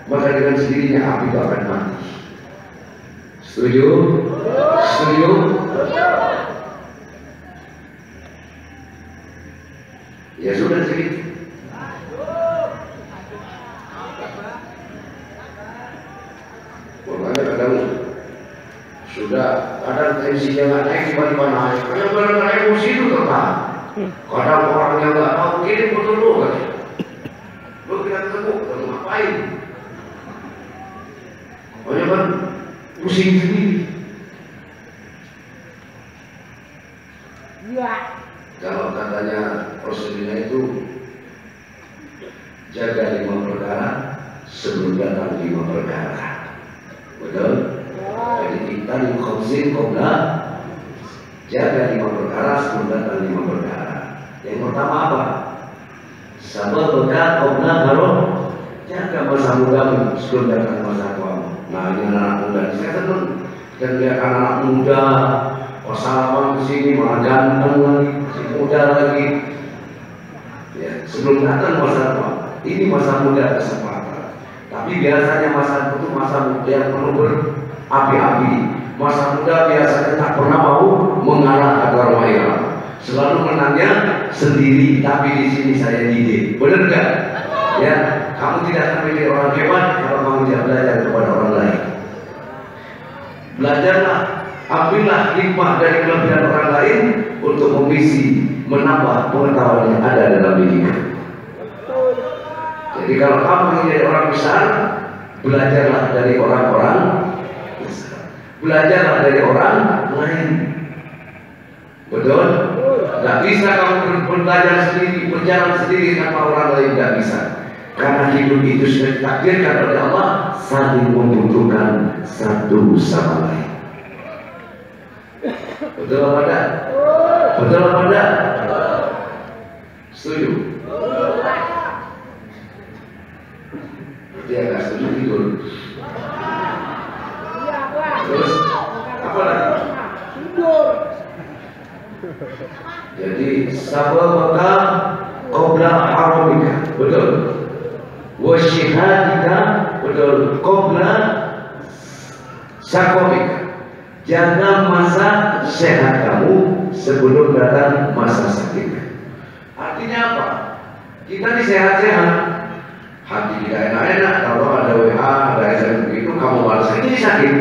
Speaker 1: Maka dengan sendirinya api itu akan mati. Setuju? Setuju? Ya sudah sedikit. Makanya kadang sudah kadang tensinya nggak naik tiba-tiba naik. Kadang emosi itu tertahan. Kadang orang yang nggak tahu kirim foto lu kan. Lu kira ketemu, lu ngapain? Pokoknya kan pusing sendiri.
Speaker 2: Iya.
Speaker 1: Kalau katanya prosedurnya itu jaga 5 perkara sebelum datang 5 perkara. Betul? Jadi kita di khomsin qobla jaga 5 perkara sebelum datang 5 perkara. Yang pertama apa? Sabar bekal qobla baru jaga masa muda sebelum datang masa tua. Nah ini anak muda, saya senang dan lihat anak muda salaman kesini malah ganteng lagi, masih muda lagi. Ya, sebelum datang masa tua, ini masa muda kesempatan. Tapi biasanya masa itu masa muda yang penuh berapi-api. Masa muda biasanya tak pernah mau mengalah atau ramai. Selalu menangnya sendiri, tapi di sini saya didik. Benar nggak? Ya, kamu tidak akan menjadi orang hebat kalau kamu tidak belajar kepada orang lain. Belajarlah, ambillah hikmah dari kelebihan orang lain untuk mengisi, menambah pengetahuan yang ada dalam dirimu. Jadi kalau kamu ingin jadi orang besar, belajarlah dari orang-orang besar. Belajarlah dari orang lain. Betul? Tidak bisa kamu belajar sendiri, berjalan sendiri tanpa orang lain, tidak bisa. Karena hidup itu sudah ditakdirkan oleh Allah saling membutuhkan satu sama lain. Betul apa tidak? Betul apa tidak? Setuju? Berarti agak setuju tidur. Terus apa lagi? Tidur. Jadi sabar maka qobla haramika. Betul? wasyihadika betul qabla sakomika, jaga masa sehat kamu sebelum datang masa sakit. Artinya apa? Kita ini sehat-sehat, hati kita enak-enak. Kalau ada WA, ada SMS begitu, kamu malas ini sakit.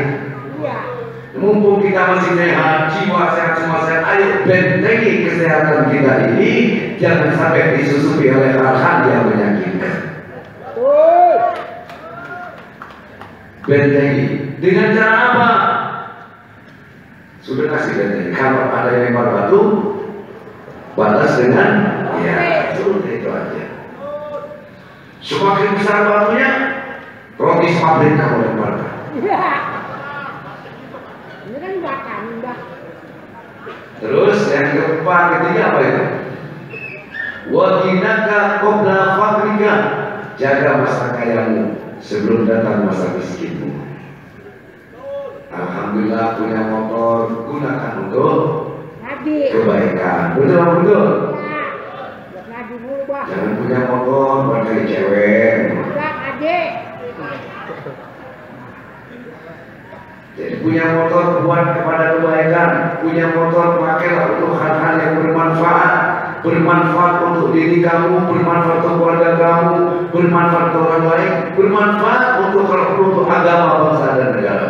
Speaker 1: Mumpung kita masih sehat, jiwa sehat, semua sehat, ayo bentengi kesehatan kita ini, jangan sampai disusupi oleh hal-hal yang menyakitkan. Bentengi dengan cara apa? Sudah kasih bentengi. Kalau ada yang lempar batu, balas dengan ya, sudah itu aja. Semakin besar batunya, roti pabrik kamu lemparkan. Terus yang keempat ketiga apa itu? Wakinaka qabla fakrika, jaga masa kayamu sebelum datang masa miskinmu. Alhamdulillah punya motor, gunakan untuk kebaikan. Betul betul. Jangan punya motor buat cari cewek. Jadi punya motor buat kepada kebaikan, punya motor pakailah untuk hal-hal yang bermanfaat, bermanfaat untuk diri kamu, bermanfaat untuk keluarga kamu, bermanfaat untuk orang lain, bermanfaat untuk agama, bangsa dan negara.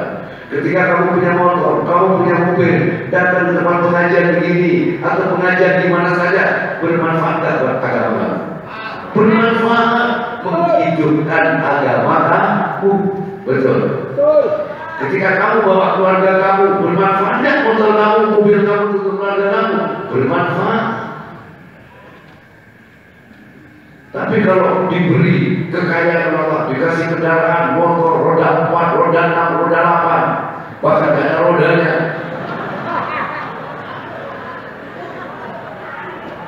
Speaker 1: Ketika kamu punya motor, kamu punya mobil, datang ke tempat pengajian begini atau pengajian di mana saja, bermanfaat buat agama, bermanfaat menghidupkan agama kamu. Betul. Ketika kamu bawa keluarga kamu, bermanfaat dan motor kamu, mobil kamu untuk keluarga kamu, bermanfaat. Tapi kalau diberi kekayaan Allah, dikasih kendaraan, motor, roda 4, roda 6, roda 8, bahkan tidak ada rodanya,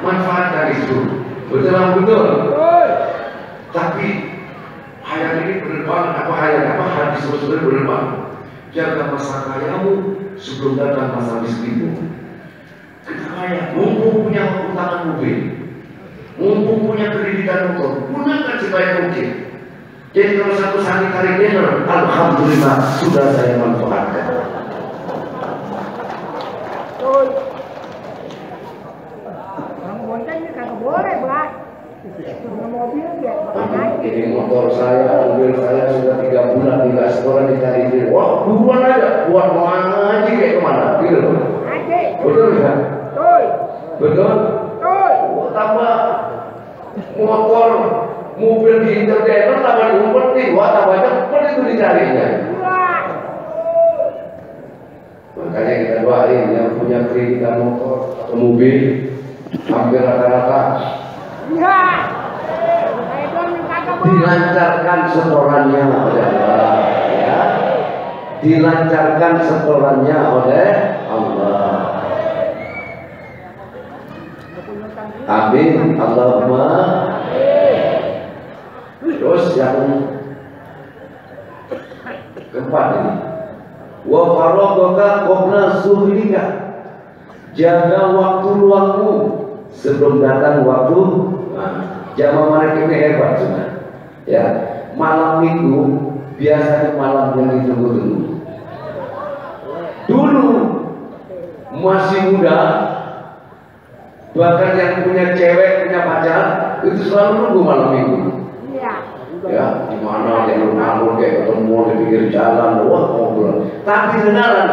Speaker 1: manfaatkan itu. Betul. Tapi ayat ini benar banget, hadis Rasul benar banget. Jaga masa kayamu sebelum datang masa miskinmu. Kita kaya, mumpung punya utangan mobil, mumpung punya kreditan motor, gunakan sebaik mungkin. Jadi kalau satu sanitary dinner, alhamdulillah sudah saya manfaatkan.
Speaker 2: Orang bonceng ini kagak boleh, Bang. Mobil dia,
Speaker 1: ini motor saya, mobil saya sudah 3 bulan dikasih orang dicari dia. Wah, buruan aja, buat mana aja kayak kemana, gitu. Betul ya? Betul. Wah, tambah motor, mobil di internet, tambah diumpetin, wah tambah cepet itu dicarinya. Makanya kita doain yang punya kreditan motor atau mobil, hampir rata-rata. Dilancarkan setorannya oleh Allah, ya. Dilancarkan setorannya oleh Allah. Amin. Allahumma. Terus yang keempat ini, wa faragaka qabla zuhrika, jaga waktu luangmu sebelum datang waktu. Jamaah mereka ini hebat juga. Ya, malam minggu biasanya malam yang ditunggu-tunggu. Dulu masih muda, bahkan yang punya cewek, punya pacar, itu selalu nunggu malam minggu. Ya, di mana dia nunggu kayak ketemu di pinggir jalan, wah ngobrol. Tapi beneran,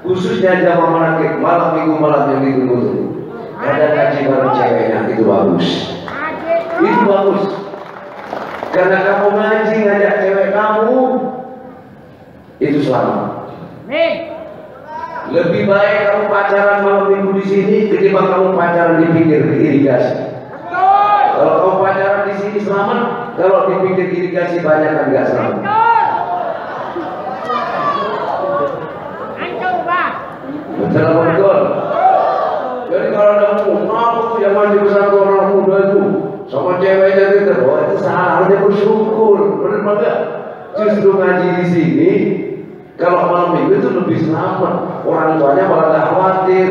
Speaker 1: khususnya jamaah mereka malam minggu malam yang ditunggu-tunggu. Ada kaji bareng ceweknya, itu bagus. Itu bagus. Karena kamu ngaji ngajak cewek kamu, itu selamat. Lebih baik kamu pacaran malam minggu di sini ketimbang kamu pacaran di pinggir irigasi. Kalau kamu pacaran di sini selamat, kalau di pinggir irigasi banyak kan nggak selamat. Betul apa betul? Jadi kalau ada mau tuh yang maju bersama orang muda itu sama ceweknya gitu, wah itu salah, harusnya bersyukur, benar enggak? Justru ngaji di sini, kalau malam minggu itu lebih selamat, orang tuanya malah tak khawatir.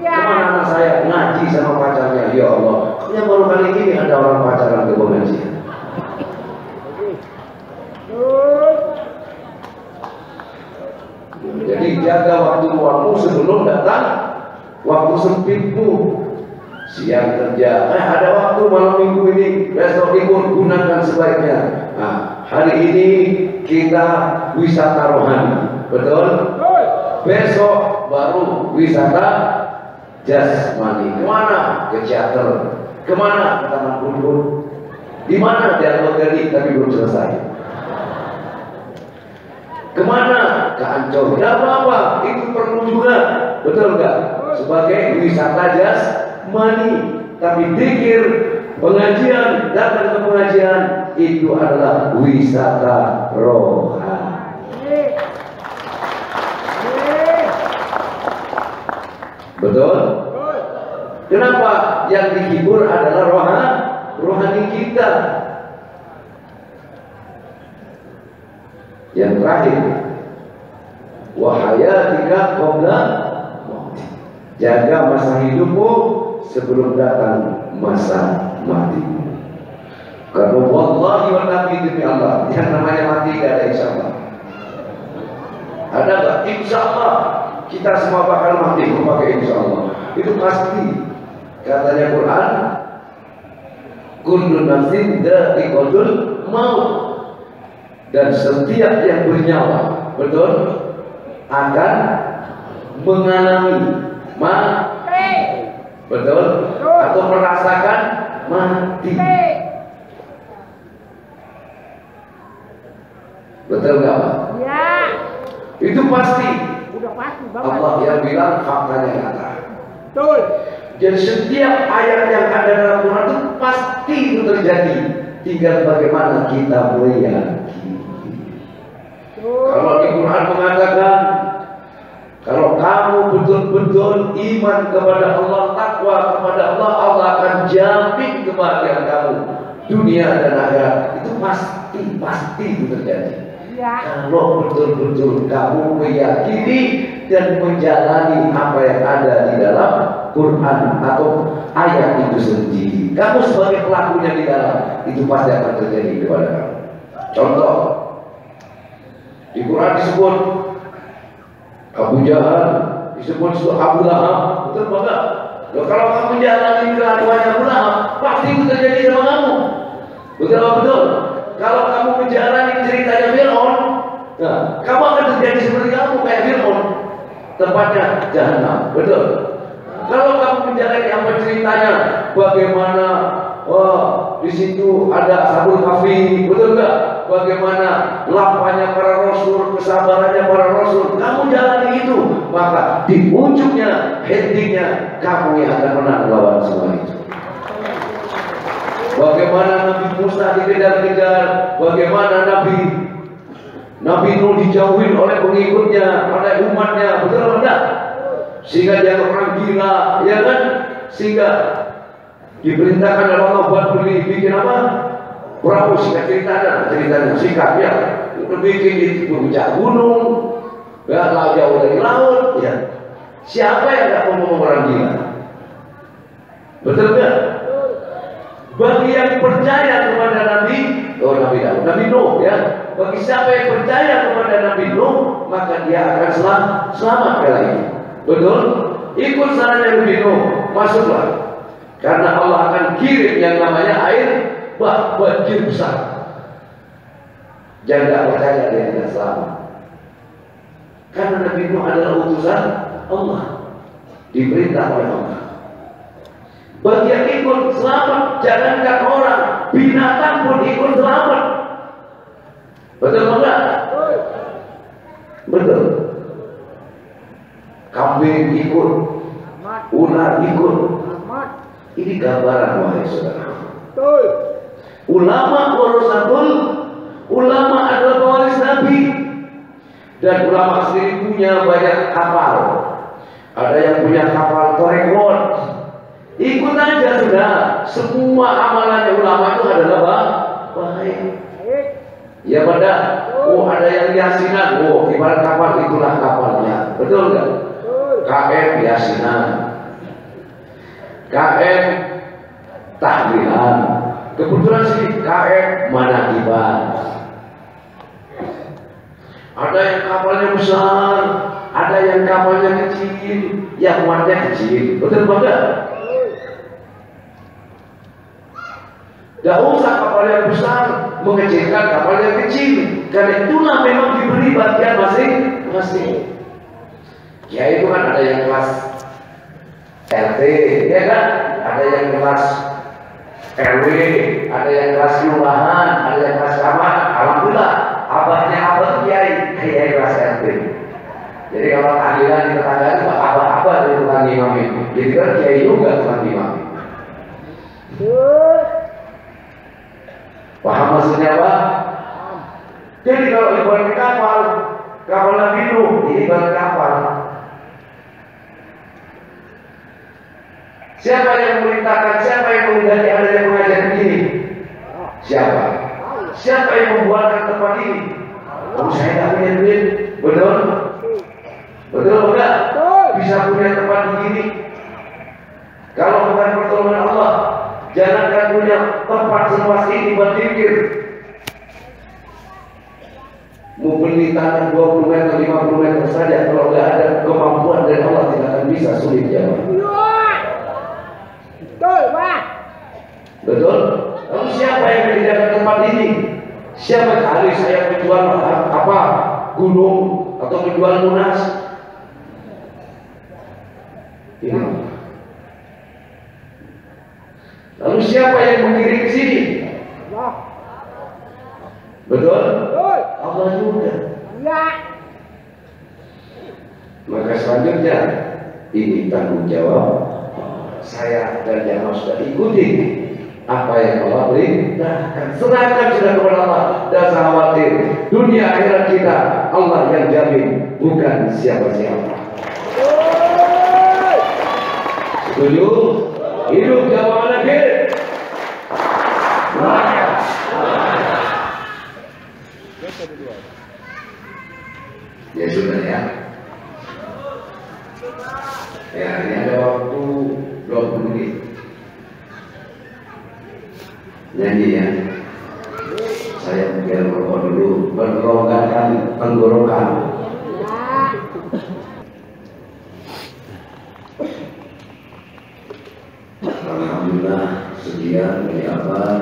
Speaker 1: Kemana anak saya ngaji sama pacarnya? Ya Allah, yang baru kali ini ada orang pacaran ke pengajian. Jadi jaga waktu luangmu sebelum datang waktu sempitmu. Siang kerja, ada waktu malam minggu ini, besok libur, gunakan sebaiknya. Nah, hari ini kita wisata rohani, betul? Besok baru wisata jasmani. Kemana? Ke teater. Kemana? Ke Taman Gunung. Di mana? Di Almagani, tapi belum selesai. Kemana? Ke Ancol. Tidak apa-apa, itu perlu juga, betul nggak? Sebagai wisata jasmani. Tapi pikir pengajian, datang ke pengajian itu adalah wisata rohani. Betul? Kenapa? Yang dihibur adalah rohani kita. Yang terakhir, wahayatika qabla mautik. Jaga masa hidupmu sebelum datang masa matimu. Karena wallahi wa nabi demi Allah, yang namanya mati gak ada insya Allah. Ada gak? Insya Allah kita semua bakal mati, memakai insya Allah. Itu pasti. Katanya Quran, kullu nafsin dha'iqatul maut. Dan setiap yang bernyawa, betul, akan mengalami mati, betul, atau merasakan mati. Betul nggak, Pak?
Speaker 2: Ya.
Speaker 1: Itu pasti.
Speaker 2: Udah pasti banget.
Speaker 1: Allah yang bilang, faktanya nyata.
Speaker 2: Betul.
Speaker 1: Jadi setiap ayat yang ada dalam Quran itu pasti itu terjadi. Tinggal bagaimana kita meyakini. Kalau di Quran mengatakan, kalau kamu betul-betul iman kepada Allah, takwa kepada Allah, Allah akan jamin kebahagiaan kamu dunia dan akhirat. Itu pasti itu terjadi.
Speaker 2: Ya.
Speaker 1: Kalau betul-betul kamu meyakini dan menjalani apa yang ada di dalam Quran atau ayat itu sendiri, kamu sebagai pelakunya di dalam, itu pasti akan terjadi kepada kamu. Contoh, di Quran disebut Abu Jahal, disebut Abu Lahab, betul enggak? Loh, kalau kamu menjalani kelakuannya Abu Lahab, pasti itu terjadi sama kamu. Betul apa betul? Kalau kamu menjalani ceritanya Fir'aun, nah, kamu akan terjadi seperti kamu kayak Fir'aun. Tempatnya jahanam, betul. Kalau kamu menjalani apa ceritanya, bagaimana di situ ada Ashabul Kahfi, betul enggak? Bagaimana lapanya para rasul, kesabarannya para rasul, kamu jalani itu, maka di ujungnya, endingnya, kamu yang akan menang lawan semua itu. Bagaimana Nabi Musa dikejar-kejar, bagaimana Nabi Nuh dijauhin oleh pengikutnya, oleh umatnya, betul atau enggak? Sehingga dia orang gila, ya kan? Sehingga diperintahkan oleh Allah buat bikin apa? Perahu, ceritanya singkat ya. Udah bikin di puncak gunung, ya, jauh dari laut, ya. Siapa yang nggak mau ngomong orang gila? Betul nggak? Bagi yang percaya kepada Nabi Nuh, ya. Bagi siapa yang percaya kepada Nabi Nuh, maka dia akan selamat kali ini. Betul? Ikut sarannya Nabi Nuh, masuklah. Karena Allah akan kirim yang namanya air banjir besar. Jangan tak percaya dia tidak selamat. Karena Nabi Nuh adalah utusan Allah, diperintah oleh Allah. Bagi yang ikut selamat, jangankan orang, binatang pun ikut selamat. Betul enggak? Betul. Kambing ikut, ular ikut. Ini gambaran, wahai saudara. Ulama warasatul, ulama adalah pewaris Nabi. Dan ulama sendiri punya banyak kapal. Ada yang punya kapal torekot. Ikut aja sudah. Semua amalannya ulama itu adalah baik. Ya pada, ada yang yasinan. Ibarat kapal itulah kapalnya. Betul nggak? KM yasinan, KM tahlilan. Kebetulan sih KM manakiban. Ada yang kapalnya besar, ada yang kapalnya kecil, yang muatnya kecil. Betul enggak? Tidak usah kapal yang besar mengecilkan kapal yang kecil. Karena itulah memang diberi bagian masing-masing. Ya itu kan ada yang kelas RT, ya kan? Ada yang kelas RW, ada yang kelas kelurahan, ada yang kelas camat. Alhamdulillah, abahnya abah kiai kelas RT. Jadi kalau tahlilan di tetangga itu abah dari tukang imam itu. Jadi kan kiai juga tukang imam. Paham maksudnya apa? Jadi kalau ibarat kapal, kapal Nabi Nuh ini ibarat kapal. Siapa yang memerintahkan? Siapa yang menghendaki adanya pengajian begini? Siapa? Siapa yang membuatkan tempat ini? Oh, saya tidak punya duit, betul? Betul enggak? Bisa punya tempat begini? Kalau bukan pertolongan Allah, jangankan punya tempat seluas ini buat pikir. Mau beli tanah 20 meter, 50 meter saja, kalau nggak ada kemampuan dari Allah tidak akan bisa, sulit jawab.
Speaker 2: Betul, Pak.
Speaker 1: Betul? Lalu siapa yang menyediakan tempat ini? Siapa kali saya menjual apa? Gunung atau menjual Monas? Ini. Lalu siapa yang mengirim ke sini?
Speaker 2: Allah.
Speaker 1: Betul?
Speaker 2: Betul.
Speaker 1: Allah juga.
Speaker 2: Ya.
Speaker 1: Maka selanjutnya ini tanggung jawab saya dan yang harus kita ikuti apa yang Allah perintahkan. Serahkan sudah kepada Allah. Dan khawatir dunia akhirat kita Allah yang jamin, bukan siapa-siapa. Setuju? Hidup jawaban lagi. Ya sudah ya. Ya ini ada waktu 20 menit. Nyanyi ya. Saya biar merokok dulu, berlonggarkan tenggorokan. Alhamdulillah sekian dari Abah.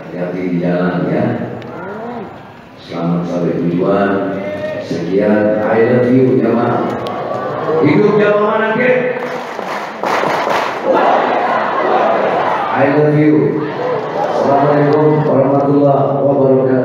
Speaker 1: Hati-hati di jalan ya. Selamat sampai tujuan. Sekian, I love you jamaah. Hidup jamaah lagi. I love you. Assalamualaikum warahmatullahi wabarakatuh.